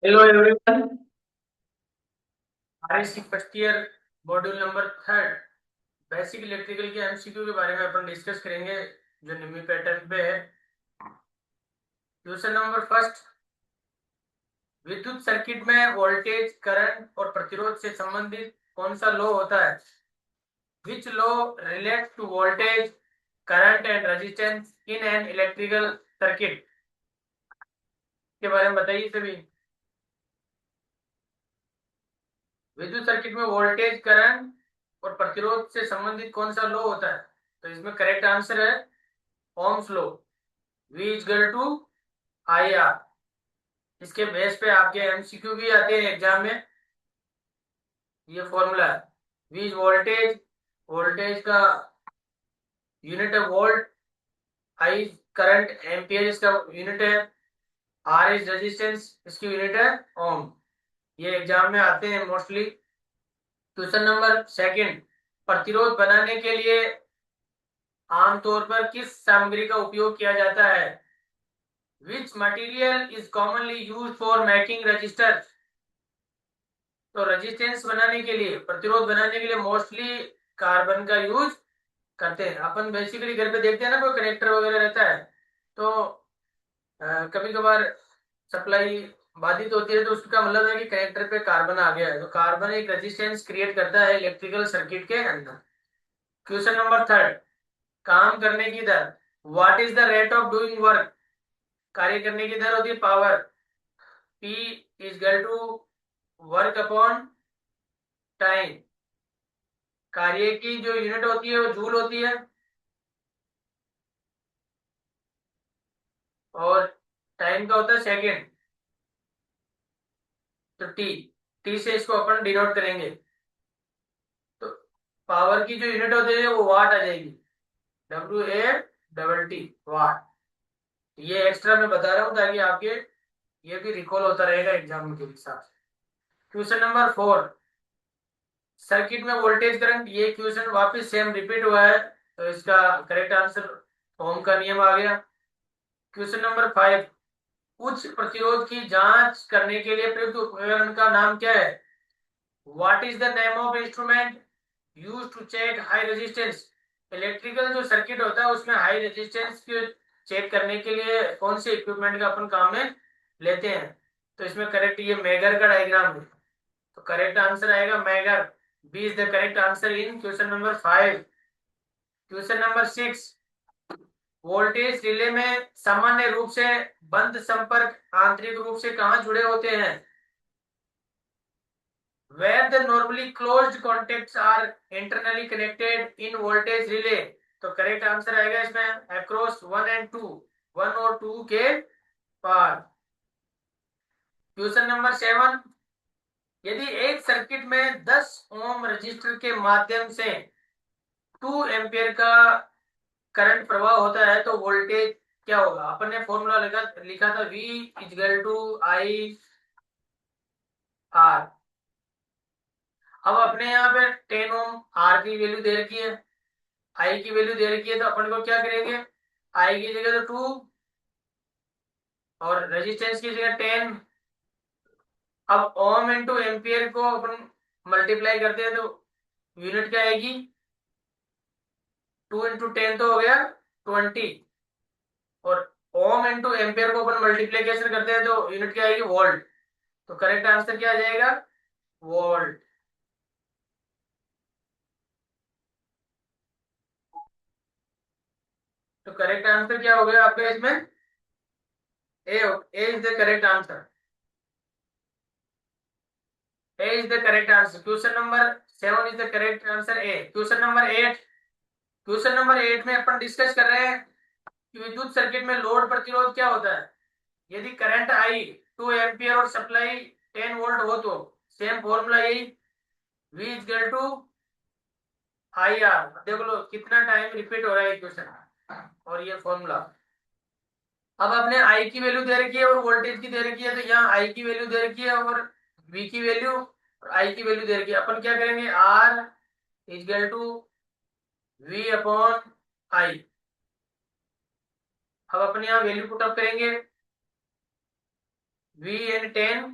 Hello everyone. RS की first year module number third basic electrical के MCQ के बारे में अपन डिस्कस करेंगे जो निम्न पैटर्न पे है। क्वेश्चन नंबर फर्स्ट, विद्युत सर्किट में वोल्टेज करंट और प्रतिरोध से संबंधित कौन सा लॉ होता है? Which law relates to voltage current and resistance in an electrical circuit? के बारे में बताइए सभी। विद्युत सर्किट में वोल्टेज करंट और प्रतिरोध से संबंधित कौन सा लॉ होता है? तो इसमें करेक्ट आंसर है Ohm's law. V equal to I R. इसके बेस पे आपके एमसीक्यू भी आते हैं एग्जाम में। ये फॉर्मूला है। V इज वोल्टेज, वोल्टेज का यूनिट है वोल्ट। I करंट, एम्पियर इसका यूनिट है। R इज रेजिस्टेंस, इसकी यूनिट है ओम। ये एग्जाम में आते हैं मोस्टली। क्वेश्चन नंबर सेकंड, प्रतिरोध बनाने के लिए आमतौर पर किस सामग्री का उपयोग किया जाता है? Which material is commonly used for making resistors? तो रेजिस्टेंस बनाने के लिए, प्रतिरोध बनाने के लिए मोस्टली कार्बन का यूज करते हैं। अपन बेसिकली घर पे देखते हैं ना, कोई कनेक्टर वगैरह रहता है तो कभी कभार सप्लाई बाधित होती है तो उसका मतलब है कि कनेक्टर पे कार्बन आ गया है, तो कार्बन एक रेजिस्टेंस क्रिएट करता है इलेक्ट्रिकल सर्किट के अंदर। क्वेश्चन नंबर थर्ड, काम करने की दर, what is the rate of doing work? कार्य करने की दर होती है power. P is equal to work upon time. कार्य की जो यूनिट होती है वो जूल होती है और टाइम का होता है सेकेंड। तो टी, टी से इसको अपन डिनोट करेंगे। तो पावर की जो यूनिट होती है वो वाट आ जाएगी। WA वाट। ये एक्स्ट्रा मैं बता रहा हूँ ताकि आपके ये भी रिकॉल होता रहेगा एग्जाम के हिसाब से। क्वेश्चन नंबर फोर, सर्किट में वोल्टेज करंट। ये क्वेश्चन वापस सेम रिपीट हुआ है तो इसका करेक्ट आंसर ओम का नियम आ गया। क्वेश्चन नंबर फाइव, उच्च प्रतिरोध की जांच करने के लिए प्रयुक्त उपकरण का नाम क्या है? What is the name of instrument use to check high resistance? Electrical जो सर्किट होता है उसमें हाई रेजिस्टेंस को चेक करने के लिए कौन से इक्विपमेंट का अपन काम में लेते हैं? तो इसमें करेक्ट ये मेगर का डायग्राम है, तो करेक्ट आंसर आएगा megger. B is the correct answer in question number five. Question number six, voltage relay में सामान्य रूप से बंद संपर्क आंतरिक रूप से कहां जुड़े होते हैं? Where the normally closed contacts are internally connected in voltage relay। तो करेक्ट आंसर आएगा इसमें across one and two, one और टू के पार। क्वेश्चन नंबर सेवन, यदि एक सर्किट में 10 ओम रजिस्टर के माध्यम से 2 एम्पियर का करंट प्रवाह होता है तो वोल्टेज क्या होगा? अपन ने फॉर्मूला लिखा था V equal to I R. अब अपने यहाँ पे 10 ओम आर की वैल्यू दे रखी है, आई की वैल्यू दे रखी है, तो अपन को क्या करेंगे, आई की जगह तो 2 और रेजिस्टेंस की जगह 10। अब ओम इंटू एम्पियर को अपन मल्टीप्लाई करते हैं तो यूनिट क्या आएगी? 2 इंटू 10 तो हो गया 20। और ओम इंटू एम्पियर को अपन मल्टीप्लीकेशन करते हैं तो यूनिट क्या आएगी? वोल्ट। तो करेक्ट आंसर क्या आ जाएगा? वोल्ट। तो करेक्ट आंसर क्या हो गया आपका इसमें? A. A is the correct answer. A is the correct answer. Question number 7 is the correct answer A. Question number 8, question number 8 में अपन डिस्कस कर रहे हैं कि विद्युत सर्किट में लोड प्रतिरोध क्या होता है। यदि करंट आई 2 एम्पियर और सप्लाई 10 वोल्ट हो तो सेम फॉर्मूला यही, V equal to I R. देख लो कितना टाइम रिपीट हो रहा है क्वेश्चन और ये फॉर्मूला। अब आपने आई की वैल्यू दे रखी है और वोल्टेज की दे रखी है, तो यहाँ आई की वैल्यू दे रखी है और V की वैल्यू और आई की वैल्यू दे रखी है। अपन क्या करेंगे, R equal to V upon I. अब अपन यहाँ वैल्यू पुट अप करेंगे। V एंड 10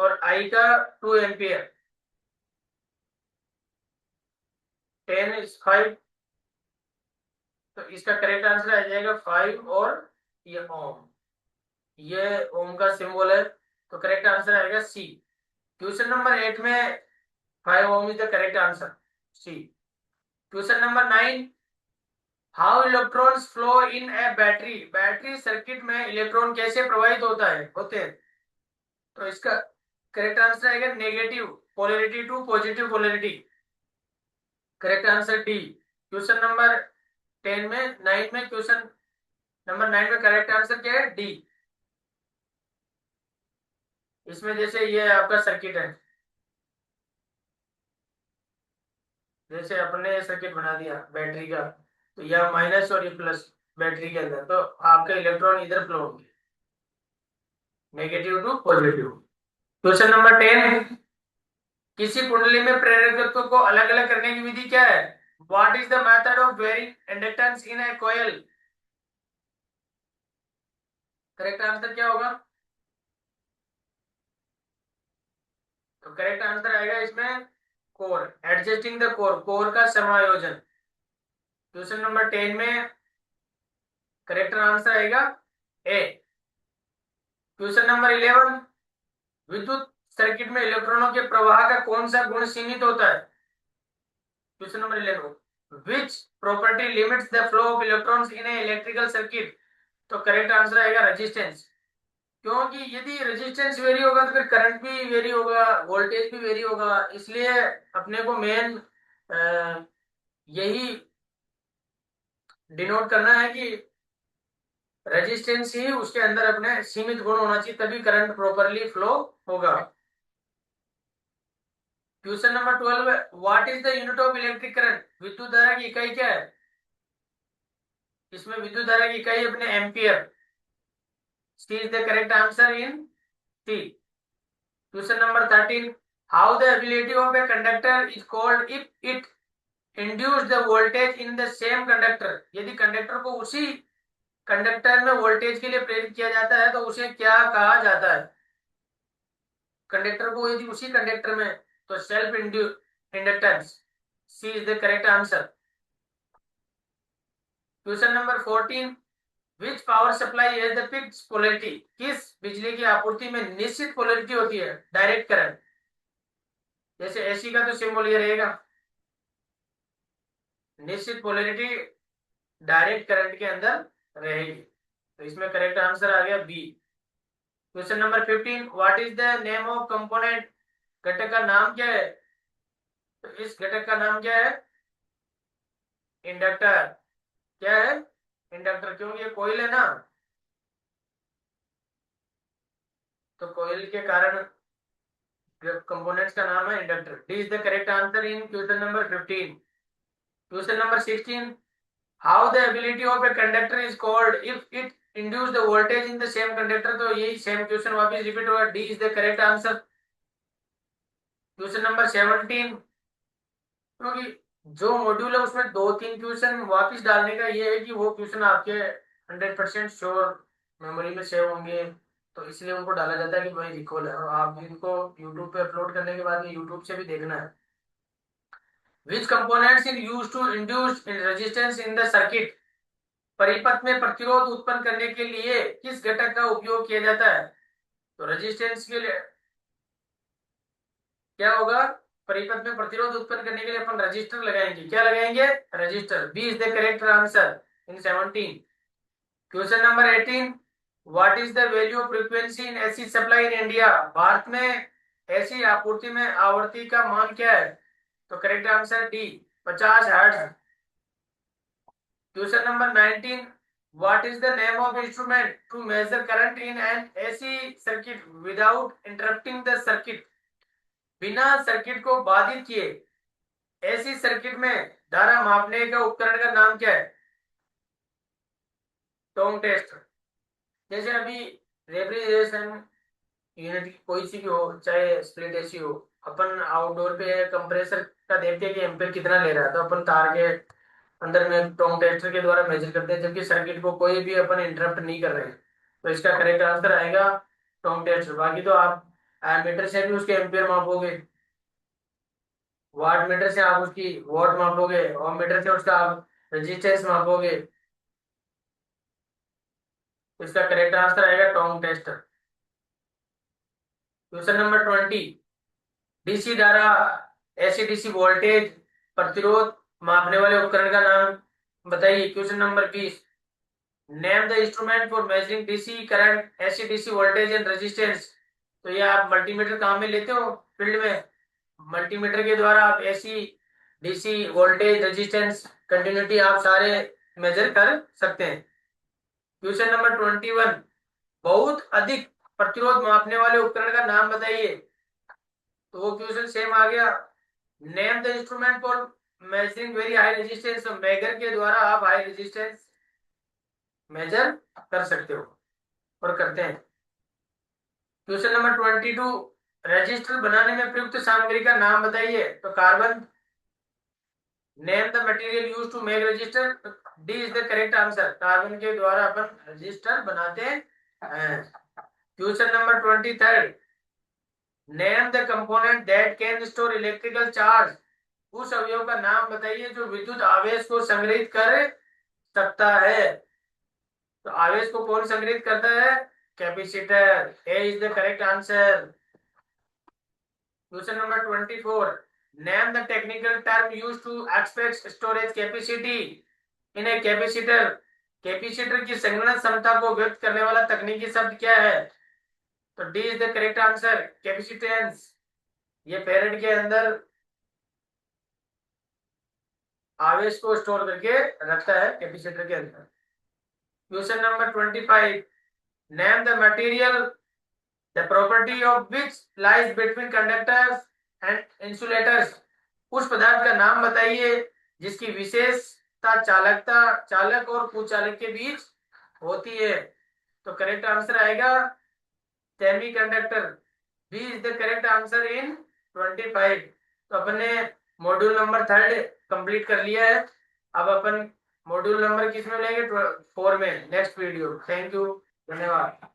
और आई का 2 एम्पियर, 10 इज 5, तो इसका करेक्ट आंसर आ जाएगा 5 और ये ओम, ये ओम का सिंबल है, तो करेक्ट आंसर आएगा सी। क्वेश्चन नंबर 8 में 5 ohm is the correct answer, C. Question number 9, how electrons flow in a battery, battery circuit में इलेक्ट्रॉन कैसे प्रवाहित होते हैं, तो इसका करेक्ट आंसर आएगा negative polarity to positive polarity, correct answer D. Question number 10 में 9 में क्वेश्चन नंबर 9 में करेक्ट आंसर क्या है, डी। इसमें जैसे ये आपका सर्किट है, जैसे अपने सर्किट बना दिया बैटरी का, तो यह माइनस और ये प्लस बैटरी के अंदर, तो आपके इलेक्ट्रॉन इधर फ्लो होंगे, negative to positive. Question number 10, किसी कुंडली में प्रेरकत्व को अलग अलग करने की विधि क्या है, what is the method of varying inductance in a coil, correct answer क्या होगा, तो करेक्ट आंसर आएगा इसमें core, adjusting the core, core का समायोजन। क्वेश्चन नंबर 10 में करेक्ट आंसर आएगा ए। क्वेश्चन नंबर 11, विद्युत सर्किट में इलेक्ट्रॉनों के प्रवाह का कौन सा गुण सीमित होता है, question number 11, which property limits the flow of electrons in A electrical circuit, तो करेक्ट आंसर आएगा रेजिस्टेंस, क्योंकि यदि रेजिस्टेंस वेरी होगा तो फिर करंट भी वेरी होगा, वोल्टेज भी वेरी होगा, इसलिए अपने को मेन यही डिनोट करना है कि रेजिस्टेंस ही उसके अंदर अपने सीमित गुण होना चाहिए, तभी करंट प्रॉपरली फ्लो होगा। Question number 12, what is the unit of electric current, विद्युत धारा की इकाई क्या है, इसमें विद्युत धारा की इकाई अपने ampere, C is the correct answer in C. Question number 13, how the ability of a conductor is called if it induce the voltage in the same conductor, यदि कंडक्टर को उसी कंडक्टर में वोल्टेज के लिए प्रेरित किया जाता है तो उसे क्या कहा जाता है, कंडक्टर को यदि उसी कंडक्टर में, तो self inductance, C is the correct answer. Question number 14, which power supply has the fixed polarity, किस बिजली की आपूर्ति में निश्चित पोलैरिटी होती है, डायरेक्ट करंट, जैसे एसी का तो सिंबल ये रहेगा, निश्चित पोलैरिटी डायरेक्ट करंट के अंदर रहेगी, तो इसमें करेक्ट आंसर आ गया B. Question number 15, what is the name of component, घटक का नाम क्या है, तो इस घटक का नाम क्या है, इंडक्टर, क्या है, इंडक्टर, क्योंकि ये कोयल है ना, तो कोयल के कारण कंपोनेंट्स का नाम है inductor, D is the correct answer in question number 15। Question number 16, how the ability of a conductor is called if it induce the voltage in the same conductor, तो यही सेम क्वेश्चन वापस repeat होगा, D is the correct answer. Question number 17, क्योंकि जो module है उसमें 2-3 question वापस डालने का ये है कि वो क्वेश्चन आपके 100% श्योर मेमोरी में सेव होंगे, तो इसलिए उनको डाला जाता है कि भाई रिकॉल है, और आप इनको यूट्यूब पे अपलोड करने के बाद यूट्यूब से भी देखना है। Which components in use to induce resistance in the circuit, परिपथ में प्रतिरोध उत्पन्न करने के लिए किस घटक का उपयोग किया जाता है, तो रेजिस्टेंस के लिए क्या होगा, परिपथ में प्रतिरोध उत्पन्न करने के लिए अपन रजिस्टर लगाएंगे, क्या लगाएंगे, resistor, B is the correct answer in 17। Question number 18, what is the value of frequency in AC supply in India, भारत में ऐसी आपूर्ति में आवृत्ति का मान क्या है, तो correct answer D 50 hertz. Question number 19, what is the name of instrument to measure current in an AC circuit without interrupting the circuit, बिना सर्किट को बाधित किए ऐसी सर्किट में धारा मापने का उपकरण का नाम क्या है, टोंग टेस्ट, जैसे अभी रेफ्रिजरेशन यूनिट कोई सी भी हो, चाहे स्प्लिट एसी हो, अपन आउटडोर पे कंप्रेसर का देखते हैं कि एम्पेयर कितना ले रहा है, तो अपन तार के अंदर में टोंग टेस्टर के द्वारा मेजर करते हैं, जबकि सर्किट को कोई भी अपन इंटरप्ट नहीं कर रहे हैं, तो इसका करेक्ट आंसर आएगा टोंग टेस्टर। बाकी तो आप मीटर से भी उसके एम्पियर मापोगे, वाट मीटर से आप उसकी वॉट मापोगे, और मीटर से उसका आप रेजिस्टेंस मापोगे। तो इसका करेक्ट आंसर आएगा Tong test. Question number 20, DC धारा, एसी डीसी वोल्टेज, प्रतिरोध मापने वाले उपकरण का नाम बताइए। Question number 20, name the instrument for measuring DC current, AC DC voltage and resistance. तो ये आप मल्टीमीटर कहाँ में लेते हो, फील्ड में। मल्टीमीटर के द्वारा आप AC DC voltage, resistance, continuity आप सारे मेजर कर सकते हैं। क्वेश्चन नंबर 21, बहुत अधिक प्रतिरोध मापने वाले उपकरण का नाम बताइए। तो वो क्वेश्चन सेम आ गया, name the instrument for measuring very high resistance. Megger के द्वारा आप हाई रेजिस्टेंस मेजर कर सकते हो और करते हैं। क्वेश्चन नंबर 22, रजिस्टर बनाने में प्रयुक्त सामग्री का नाम बताइए। तो carbon. Name the material used to make resistor. D is the correct answer, carbon के द्वारा अपन रजिस्टर बनाते हैं। Question number 23, name the component that can store electrical charge. उस अवयव का नाम बताइए जो विद्युत आवेश को संग्रहित कर सकता है। तो आवेश को कौन संग्रहित करता है, capacitor. A is the correct answer. Question number 24, name the technical term used to express storage capacity in a capacitor. Capacitor की संग्रहण क्षमता को व्यक्त करने वाला तकनीकी शब्द क्या है। तो D is the correct answer, capacitance. ये फेरेड के अंदर आवेश को स्टोर करके रखता है, कैपेसिटर के अंदर। Question number 25, name the material the property of which lies between conductors and insulators. उस पदार्थ का नाम बताइए जिसकी विशेषता चालक और कुचालक के बीच होती है। तो करेक्ट आंसर आएगा semiconductor. B is the correct answer in 25। तो अपन ने मॉड्यूल नंबर 3 कंप्लीट कर लिया है। अब अपन मॉड्यूल नंबर किस में लेंगे, 4 में, नेक्स्ट वीडियो। थैंक यू, धन्यवाद।